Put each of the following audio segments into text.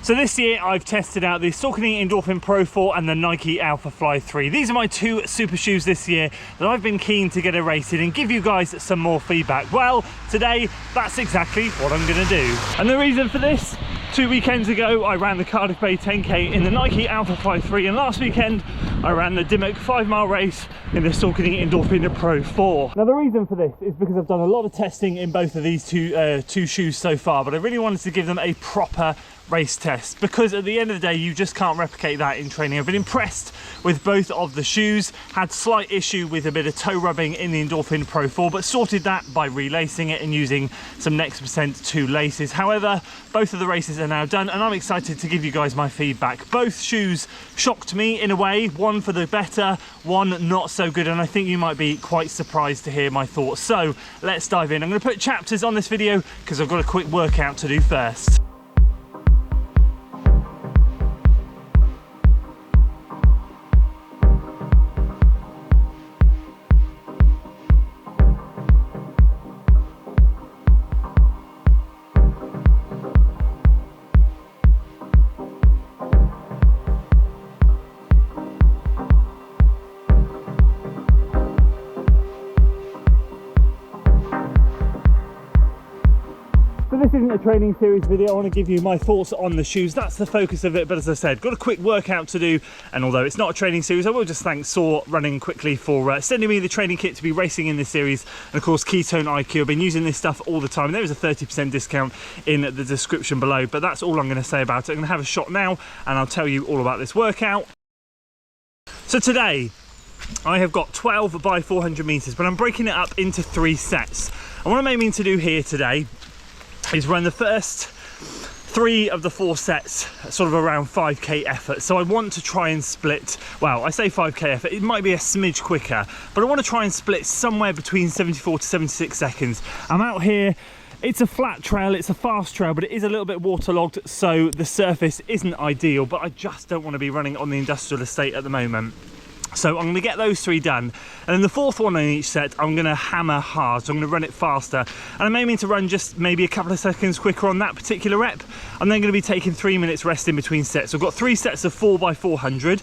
So this year I've tested out the Saucony Endorphin Pro 4 and the Nike Alphafly 3. These are my two super shoes this year that I've been keen to get a race in and give you guys some more feedback. Well, today that's exactly what I'm going to do. And the reason for this, 2 weekends ago I ran the Cardiff Bay 10k in the Nike Alphafly 3, and last weekend I ran the Dimmock 5-mile race in the Saucony Endorphin Pro 4. Now the reason for this is because I've done a lot of testing in both of these two shoes so far, but I really wanted to give them a proper race test, because at the end of the day you just can't replicate that in training. I've been impressed with both of the shoes, had slight issue with a bit of toe rubbing in the Endorphin Pro 4, but sorted that by relacing it and using some Next% 2 laces. However, both of the races are now done and I'm excited to give you guys my feedback. Both shoes shocked me in a way, one for the better, one not so good, and I think you might be quite surprised to hear my thoughts. So let's dive in. I'm going to put chapters on this video because I've got a quick workout to do first. This isn't a training series video. I want to give you my thoughts on the shoes. That's the focus of it. But as I said, got a quick workout to do. And although it's not a training series, I will just thank Saw Running quickly for sending me the training kit to be racing in this series. And of course, Ketone IQ. I've been using this stuff all the time. There is a 30% discount in the description below. But that's all I'm going to say about it. I'm going to have a shot now and I'll tell you all about this workout. So today, I have got 12 by 400 meters, but I'm breaking it up into 3 sets. And what I'm aiming to do here today is run the first 3 of the 4 sets sort of around 5k effort. So I want to try and split, well, I say 5k effort, it might be a smidge quicker, but I want to try and split somewhere between 74 to 76 seconds. I'm out here, it's a flat trail, it's a fast trail, but it is a little bit waterlogged, so the surface isn't ideal, but I just don't want to be running on the industrial estate at the moment. So I'm going to get those 3 done, and then the 4th one on each set I'm going to hammer hard, so I'm going to run it faster, and I'm aiming to run just maybe a couple of seconds quicker on that particular rep. I'm then going to be taking 3 minutes rest in between sets. So I've got 3 sets of 4 by 400.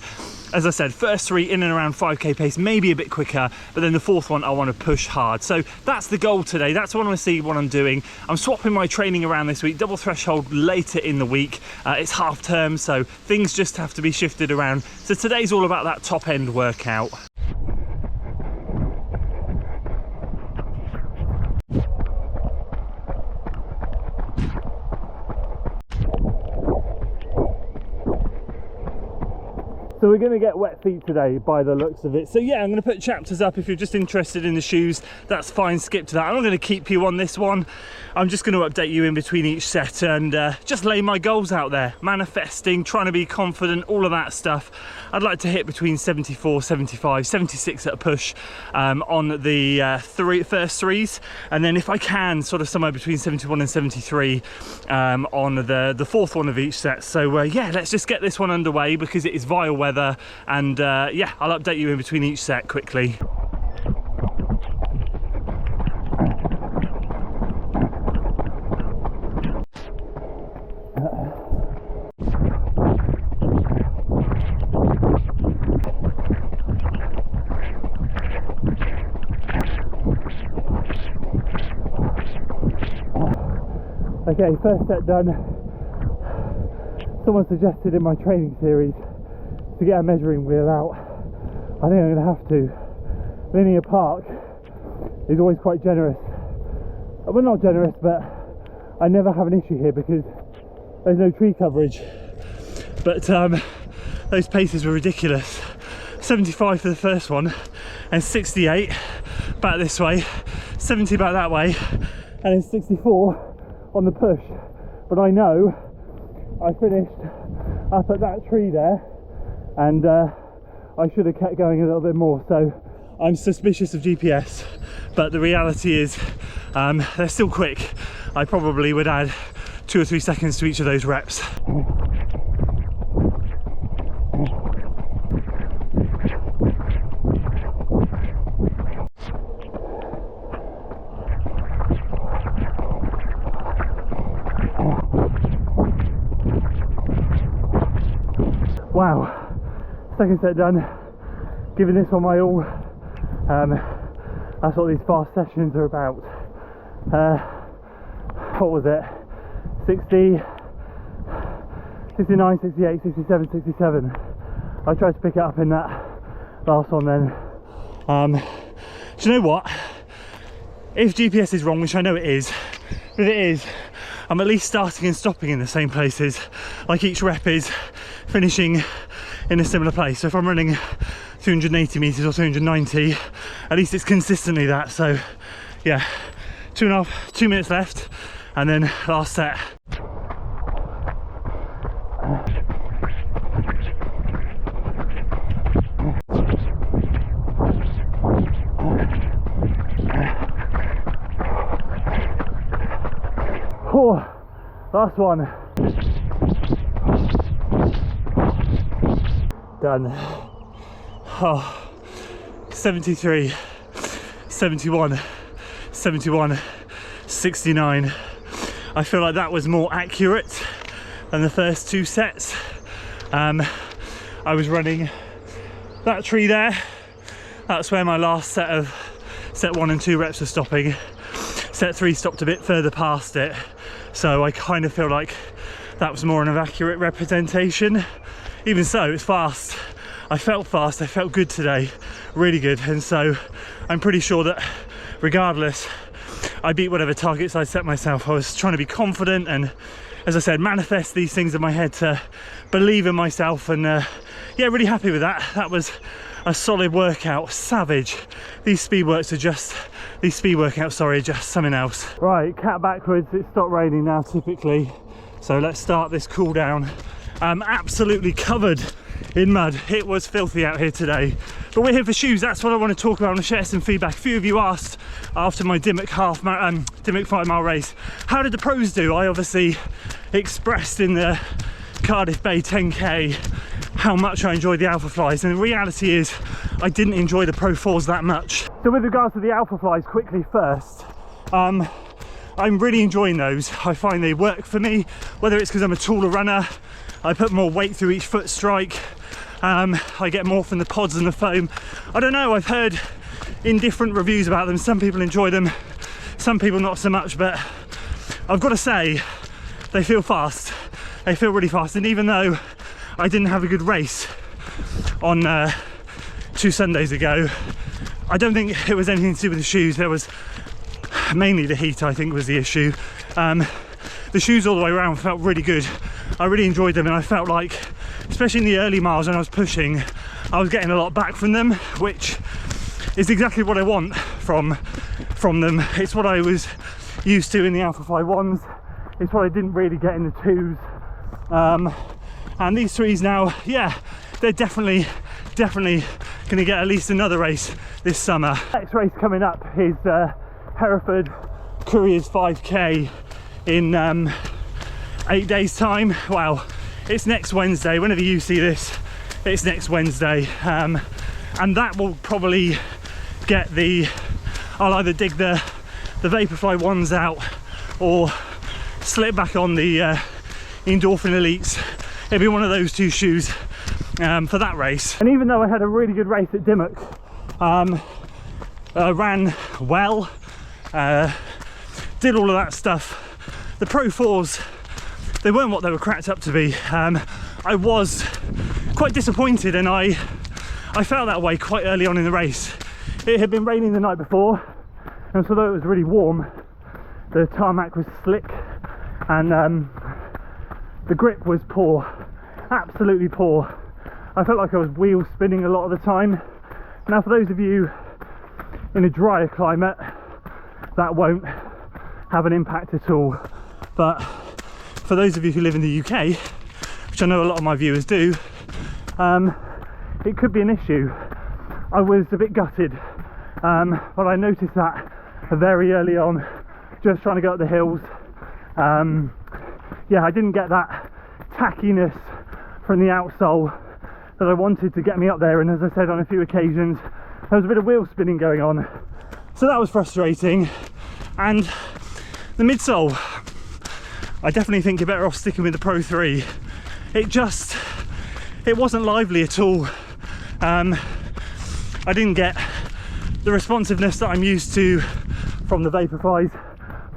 As I said, first 3 in and around 5k pace, maybe a bit quicker, but then the 4th one I want to push hard. So that's the goal today. That's what I want to see what I'm doing. I'm swapping my training around this week, double threshold later in the week. It's half term, so things just have to be shifted around. So today's all about that top end workout. So we're going to get wet feet today by the looks of it. So yeah, I'm going to put chapters up. If you're just interested in the shoes, that's fine, skip to that. I'm not going to keep you on this one. I'm just going to update you in between each set and just lay my goals out there. Manifesting, trying to be confident, all of that stuff. I'd like to hit between 74, 75, 76 at a push on the first 3s. And then if I can, sort of somewhere between 71 and 73 on the 4th one of each set. So yeah, let's just get this one underway because it is vile weather. And yeah, I'll update you in between each set quickly. Okay, first set done. Someone suggested in my training series to get a measuring wheel out. I think I'm going to have to. Linear Park is always quite generous. Well, not generous, but I never have an issue here because there's no tree coverage. But those paces were ridiculous. 75 for the first one and 68 back this way, 70 back that way, and then 64 on the push. But I know I finished up at that tree there, and I should have kept going a little bit more. So I'm suspicious of GPS, but the reality is they're still quick. I probably would add 2 or 3 seconds to each of those reps. Wow, second set done, giving this one my all. That's what these fast sessions are about. What was it? 60, 69, 68, 67, 67. I tried to pick it up in that last one then. Do you know what? If GPS is wrong, which I know it is, but if it is, I'm at least starting and stopping in the same places. Like each rep is finishing in a similar place. So if I'm running 280 meters or 290, at least it's consistently that. So yeah, 2 minutes left, and then last set. Oh, last one. Done. Oh, 73, 71, 71, 69. I feel like that was more accurate than the first two sets. I was running that tree there. That's where my last set 1 and 2 reps are stopping. Set 3 stopped a bit further past it. So I kind of feel like that was more an accurate representation. Even so, it's fast. I felt fast, I felt good today, really good. And so I'm pretty sure that regardless, I beat whatever targets I set myself. I was trying to be confident and, as I said, manifest these things in my head to believe in myself. And yeah, really happy with that. That was a solid workout, savage. These speed workouts are just something else. Right, cat backwards, it's stopped raining now typically. So let's start this cool down. I'm absolutely covered in mud. It was filthy out here today. But we're here for shoes, that's what I want to talk about and share some feedback. A few of you asked after my Dimmock 5 mile race, how did the pros do? I obviously expressed in the Cardiff Bay 10K how much I enjoyed the Alphaflys, and the reality is I didn't enjoy the Pro 4s that much. So with regards to the Alphaflys, quickly first, I'm really enjoying those. I find they work for me, whether it's because I'm a taller runner, I put more weight through each foot strike, I get more from the pods and the foam. I don't know, I've heard in different reviews about them, some people enjoy them, some people not so much, but I've got to say, they feel fast. They feel really fast, and even though I didn't have a good race on 2 Sundays ago, I don't think it was anything to do with the shoes. There was mainly the heat, I think, was the issue. The shoes all the way around felt really good. I really enjoyed them, and I felt like, especially in the early miles when I was pushing, I was getting a lot back from them, which is exactly what I want from them. It's what I was used to in the Alphafly 1s. It's what I didn't really get in the 2s. And these 3s now, yeah, they're definitely going to get at least another race this summer. Next race coming up is Hereford Couriers 5K in 8 days time. Well, it's next Wednesday. Whenever you see this, it's next Wednesday, and that will probably get I'll either dig the Vaporfly 1s out or slip back on the Endorphin Elites. It'll be one of those 2 shoes for that race. And even though I had a really good race at Dimmock, ran well, did all of that stuff, the Pro 4s, they weren't what they were cracked up to be. I was quite disappointed, and I felt that way quite early on in the race. It had been raining the night before, and so though it was really warm, the tarmac was slick, and the grip was poor, absolutely poor. I felt like I was wheel spinning a lot of the time. Now, for those of you in a drier climate, that won't have an impact at all. But for those of you who live in the UK, which I know a lot of my viewers do, it could be an issue. I was a bit gutted, but I noticed that very early on, just trying to go up the hills. Yeah, I didn't get that tackiness from the outsole that I wanted to get me up there, and as I said on a few occasions, there was a bit of wheel spinning going on, so that was frustrating. And the midsole, I definitely think you're better off sticking with the Pro 3. It just it wasn't lively at all. I didn't get the responsiveness that I'm used to from the Vaporflies,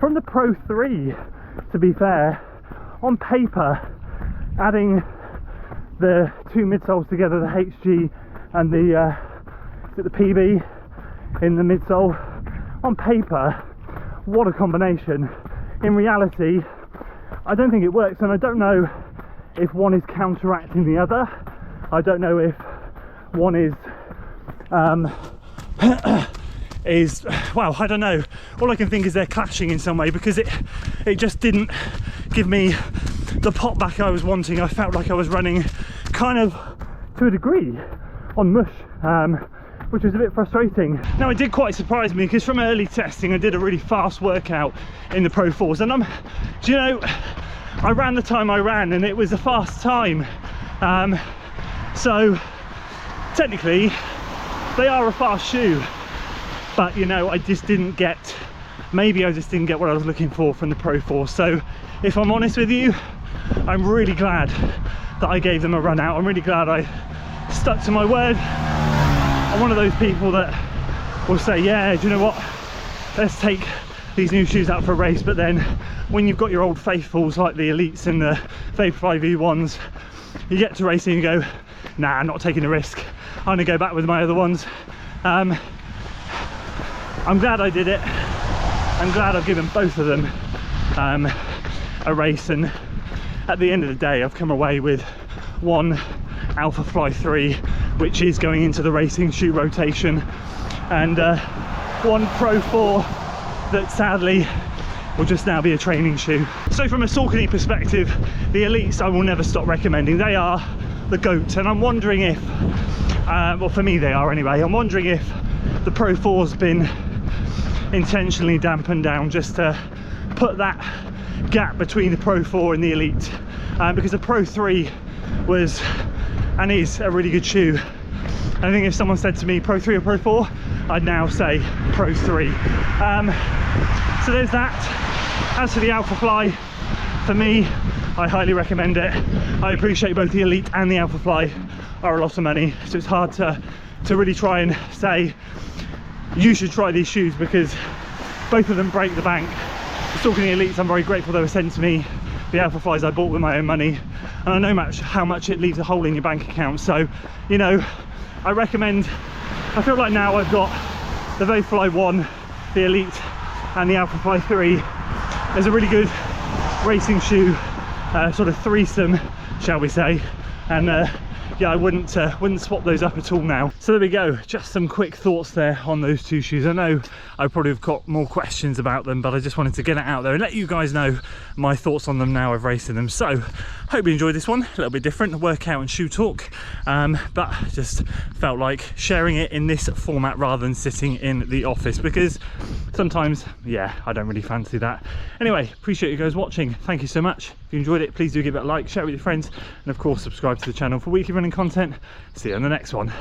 from the Pro 3, to be fair. On paper, adding the two midsoles together, the HG and the PB in the midsole, on paper, what a combination. In reality, I don't think it works, and I don't know if one is counteracting the other. I don't know if one is well, I don't know. All I can think is they're clashing in some way, because it just didn't give me the pop back I was wanting. I felt like I was running kind of to a degree on mush, which was a bit frustrating. Now, it did quite surprise me, because from early testing I did a really fast workout in the Pro 4s, and do you know, I ran the time I ran and it was a fast time, so technically they are a fast shoe, but you know, I just didn't get, maybe I just didn't get what I was looking for from the Pro 4. So if I'm honest with you, I'm really glad that I gave them a run out. I'm really glad I stuck to my word. I'm one of those people that will say, yeah, do you know what, let's take these new shoes out for a race, but then when you've got your old faithfuls like the Elites and the Vaporfly V1s, you get to racing and you go, nah, I'm not taking a risk, I'm gonna go back with my other ones. I'm glad I did it. I'm glad I've given both of them a race, and at the end of the day I've come away with one Alphafly 3 which is going into the racing shoe rotation, and one Pro 4 that sadly will just now be a training shoe. So from a Saucony perspective, the Elites I will never stop recommending. They are the GOAT, and I'm wondering if, well, for me they are anyway, I'm wondering if the Pro 4's been intentionally dampened down just to put that gap between the Pro 4 and the Elite, because the Pro 3 was and is a really good shoe. I think if someone said to me Pro 3 or Pro 4, I'd now say Pro 3. So there's that. As for the Alphafly, for me, I highly recommend it. I appreciate both the Elite and the Alphafly are a lot of money, so it's hard to really try and say you should try these shoes, because both of them break the bank. The Saucony Elites, I'm very grateful they were sent to me. The Alphaflies I bought with my own money, and I know how much it leaves a hole in your bank account. So, you know, I recommend, I feel like now I've got the Vaporfly 1, the Elite and the Alphafly 3 as a really good racing shoe, sort of threesome, shall we say, and yeah, I wouldn't swap those up at all now. So there we go, just some quick thoughts there on those two shoes. I know I probably have got more questions about them, but I just wanted to get it out there and let you guys know my thoughts on them now I've raced in them. So hope you enjoyed this one, a little bit different, workout and shoe talk, but just felt like sharing it in this format rather than sitting in the office, because sometimes, yeah, I don't really fancy that. Anyway, appreciate you guys watching. Thank you so much. If you enjoyed it, please do give it a like, share it with your friends, and of course subscribe to the channel for weekly running content. See you on the next one.